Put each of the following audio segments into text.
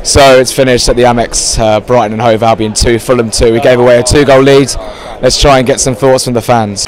So it's finished at the Amex, Brighton and Hove Albion 2, Fulham 2. We gave away a 2-goal lead. Let's try and get some thoughts from the fans.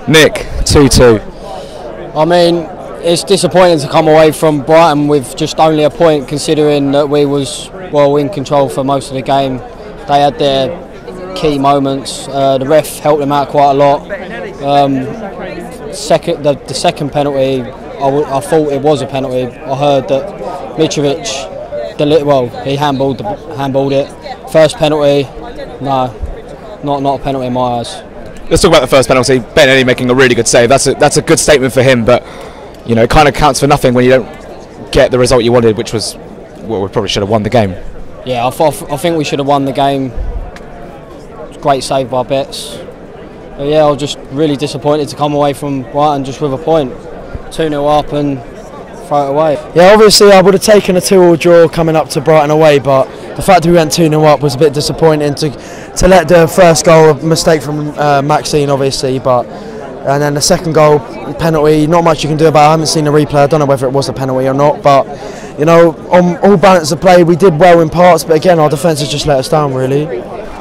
Nick, 2-2. I mean, it's disappointing to come away from Brighton with just only a point, considering that we was well in control for most of the game. They had their key moments. The ref helped them out quite a lot. The second penalty, I thought it was a penalty. I heard that Mitrovic, he handballed it. First penalty, no, not a penalty in my eyes. Let's talk about the first penalty. Benelli making a really good save. That's a good statement for him, but you know, it kind of counts for nothing when you don't get the result you wanted, which was, well, we probably should have won the game. Yeah, I think we should have won the game. Great save by Betts. But yeah, I was just really disappointed to come away from Brighton just with a point. 2-0 up and throw it away. Yeah, obviously I would have taken a 2-2 draw coming up to Brighton away, but the fact that we went 2-0 up was a bit disappointing to let the first goal, a mistake from Maxine obviously, and then the second goal, penalty, not much you can do about it. I haven't seen the replay, I don't know whether it was a penalty or not, but you know, on all balance of play we did well in parts, but again our defence has just let us down really.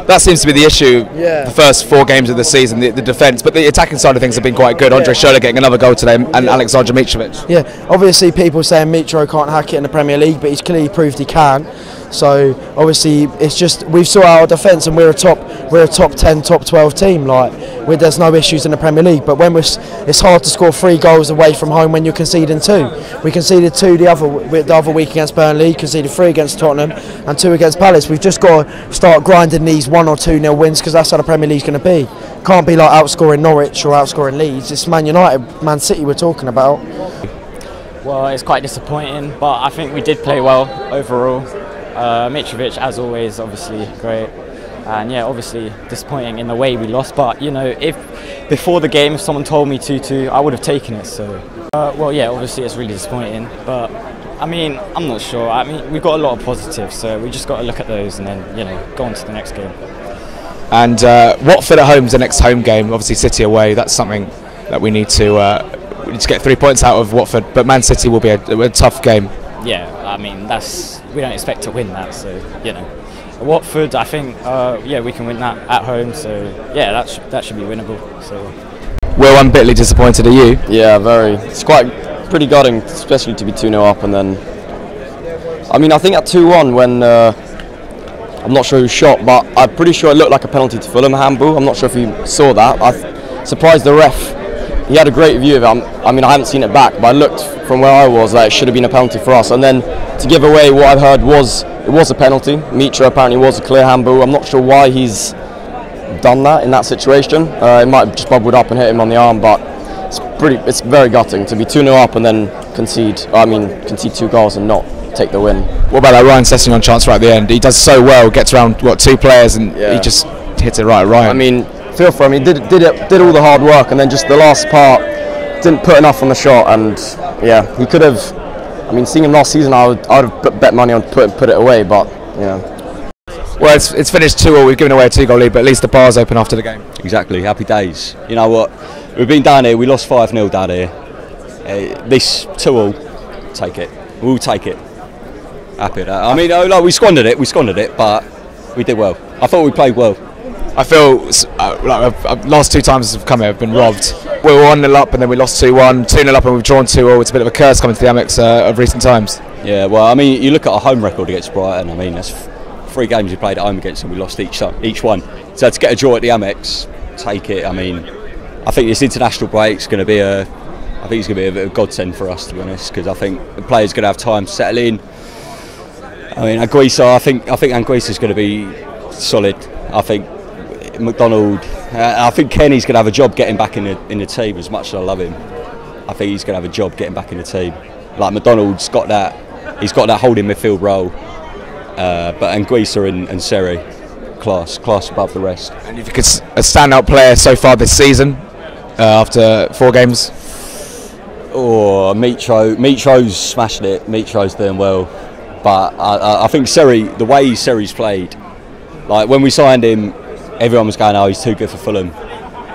That seems to be the issue, the first 4 games of the season, the defence, but the attacking side of things have been quite good. Andre Schürrle getting another goal today and Alexander Mitrovic. Yeah, obviously people saying Mitro can't hack it in the Premier League, but he's clearly proved he can. So obviously it's just, we've sorted out our defence and we're a top 10, top 12 team. There's no issues in the Premier League, but it's hard to score 3 goals away from home when you're conceding 2. We conceded 2 the other week against Burnley, conceded 3 against Tottenham and 2 against Palace. We've just got to start grinding these 1 or 2-0 wins, because that's how the Premier League's going to be. Can't be like outscoring Norwich or outscoring Leeds. It's Man United, Man City we're talking about. Well, it's quite disappointing, but I think we did play well overall. Mitrovic, as always, obviously great, and yeah, obviously disappointing in the way we lost. But you know, if before the game, if someone told me 2-2, I would have taken it. So, well, yeah, obviously it's really disappointing. But I mean, I'm not sure. I mean, we've got a lot of positives, so we just got to look at those and then go on to the next game. And Watford at home is the next home game. Obviously, City away. That's something that we need to get 3 points out of Watford. But Man City will be a tough game. Yeah, I mean we don't expect to win that, so Watford, I think we can win that at home, so yeah, that should be winnable. So Will, I'm bitterly disappointed. Are you? Yeah, very. It's pretty gutting, especially to be 2-0 up, and then I mean I think at 2-1 when I'm not sure who shot, but I'm pretty sure it looked like a penalty to Fulham, handball. I'm not sure if you saw that. I surprised the ref. He had a great view of it. I mean, I haven't seen it back, but I looked from where I was that it should have been a penalty for us. And then to give away what I've heard was a penalty. Mitro apparently was a clear handball. I'm not sure why he's done that in that situation. It might have just bubbled up and hit him on the arm, but it's very gutting to be 2-0 up and then concede 2 goals and not take the win. What about that Ryan Sessegnon chance right at the end? He does so well, gets around 2 players and he just hits it right at Ryan. I mean, feel for him. He did all the hard work, and then just the last part didn't put enough on the shot. And yeah, he could have. I mean, seeing him last season, I would have bet money on put it away. But yeah. Well, it's finished 2-2. We've given away a 2-goal lead, but at least the bar's open after the game. Exactly. Happy days. You know what? We've been down here. We lost 5-0 down here. This 2-2, take it. We'll take it. Happy with that. I mean, we squandered it. But we did well. I thought we played well. I feel last 2 times I've come here, I've been robbed. We were 1-0 up and then we lost 2-1, 2-0 up and we've drawn 2-2. It's a bit of a curse coming to the Amex of recent times. Yeah, well, I mean, you look at our home record against Brighton. I mean, that's 3 games we played at home against and we lost each one. So to get a draw at the Amex, take it. I mean, I think this international break is going to be a bit of a godsend for us, to be honest, because I think the players are going to have time to settle in. I mean, Anguissa, I think Anguissa is going to be solid. I think McDonald, I think Kenny's going to have a job getting back in the team. As much as I love him, I think he's going to have a job getting back in the team. Like McDonald's got that, he's got that holding midfield role. But Anguissa and Seri, class above the rest. And if you could a standout player so far this season, after 4 games. Oh, Mitro's smashing it. Mitro's doing well, but I think Seri, the way Seri's played, Like when we signed him, everyone was going, "Oh, he's too good for Fulham."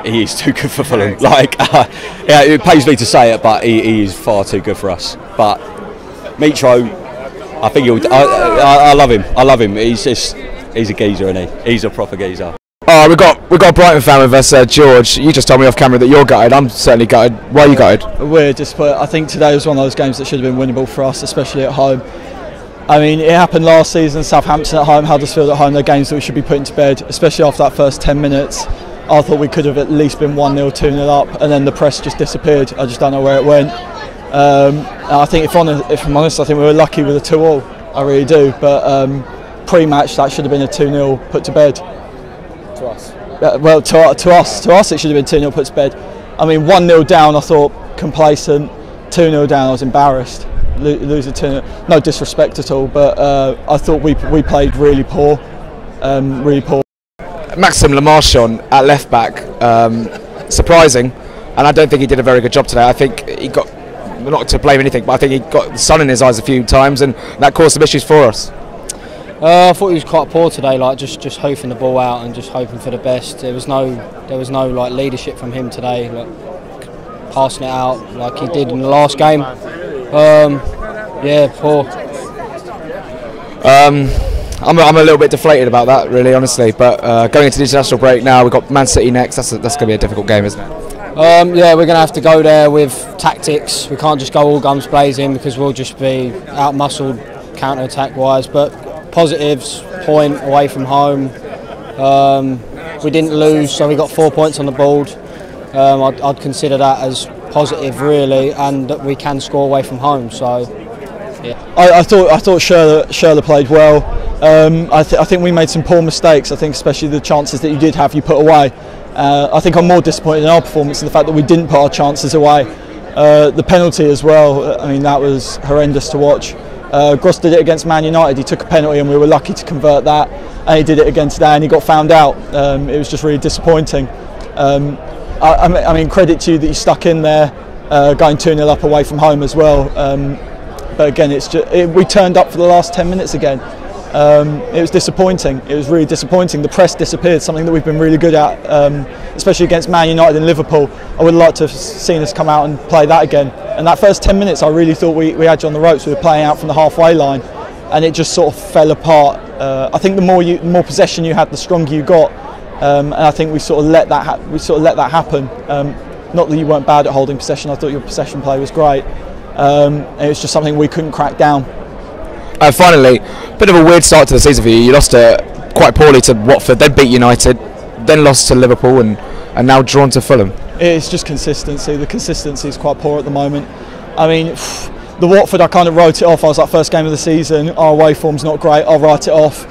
He is too good for Fulham. Like, yeah, it pains me to say it, but he is far too good for us. But Mitro, I think I love him. I love him. He's a geezer, isn't he? He's a proper geezer. Oh, we've got a Brighton fan with us, George. You just told me off camera that you're gutted. I'm certainly gutted. Why are you gutted? We're disappointed. I think today was one of those games that should have been winnable for us, especially at home. I mean, it happened last season, Southampton at home, Huddersfield at home, they're games that we should be putting to bed, especially after that first 10 minutes. I thought we could have at least been 1-0, 2-0 up, and then the press just disappeared. I just don't know where it went. I think, if I'm honest, I think we were lucky with a 2-2. I really do. But pre-match, that should have been a 2-0 put to bed. To us? Well, to us, it should have been 2-0 put to bed. I mean, 1-0 down, I thought complacent. 2-0 down, I was embarrassed. Losing 2-0, no disrespect at all, but I thought we played really poor, really poor. Maxim Lamarchon at left back, surprising, and I don't think he did a very good job today. I think he got, not to blame anything, but I think he got the sun in his eyes a few times, and that caused some issues for us. I thought he was quite poor today, like just hoofing the ball out and just hoping for the best. There was no like leadership from him today, like passing it out like he did in the last game. Yeah, poor. I'm a little bit deflated about that, really, honestly. But going into the international break now, we've got Man City next. That's going to be a difficult game, isn't it? Yeah, we're going to have to go there with tactics. We can't just go all guns blazing because we'll just be out-muscled counter-attack wise. But positives, point away from home. We didn't lose, so we got 4 points on the board. I'd consider that as positive, really, and that we can score away from home. So, yeah. I thought Schürrle played well. I think we made some poor mistakes. I think especially the chances that you did have, you put away. I think I'm more disappointed in our performance in the fact that we didn't put our chances away. The penalty as well. I mean, that was horrendous to watch. Gross did it against Man United. He took a penalty and we were lucky to convert that. And he did it again today and he got found out. It was just really disappointing. I mean, credit to you that you stuck in there, going 2-0 up away from home as well. But again, we turned up for the last 10 minutes again. It was disappointing. It was really disappointing. The press disappeared, something that we've been really good at, especially against Man United and Liverpool. I would like to have seen us come out and play that again. And that first 10 minutes, I really thought we had you on the ropes. We were playing out from the halfway line, and it just sort of fell apart. I think the more possession you had, the stronger you got. And I think we sort of let that happen. Not that you weren't bad at holding possession. I thought your possession play was great. It was just something we couldn't crack down. Finally, a bit of a weird start to the season for you. You lost quite poorly to Watford, then beat United, then lost to Liverpool, and now drawn to Fulham. It's just consistency. The consistency is quite poor at the moment. I mean, the Watford, I kind of wrote it off. I was like, first game of the season, our away form's not great, I'll write it off.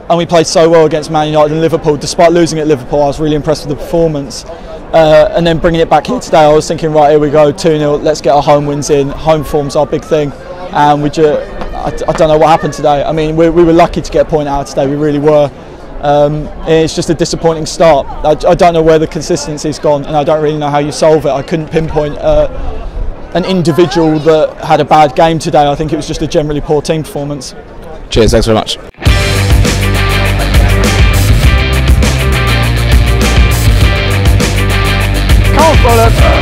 And we played so well against Man United and Liverpool. Despite losing at Liverpool, I was really impressed with the performance. And then bringing it back here today, I was thinking, right, here we go, 2-0, let's get our home wins in. Home form's our big thing. And I don't know what happened today. I mean, we were lucky to get a point out today, we really were. It's just a disappointing start. I don't know where the consistency's gone, and I don't really know how you solve it. I couldn't pinpoint an individual that had a bad game today. I think it was just a generally poor team performance. Cheers, thanks very much. Fulham.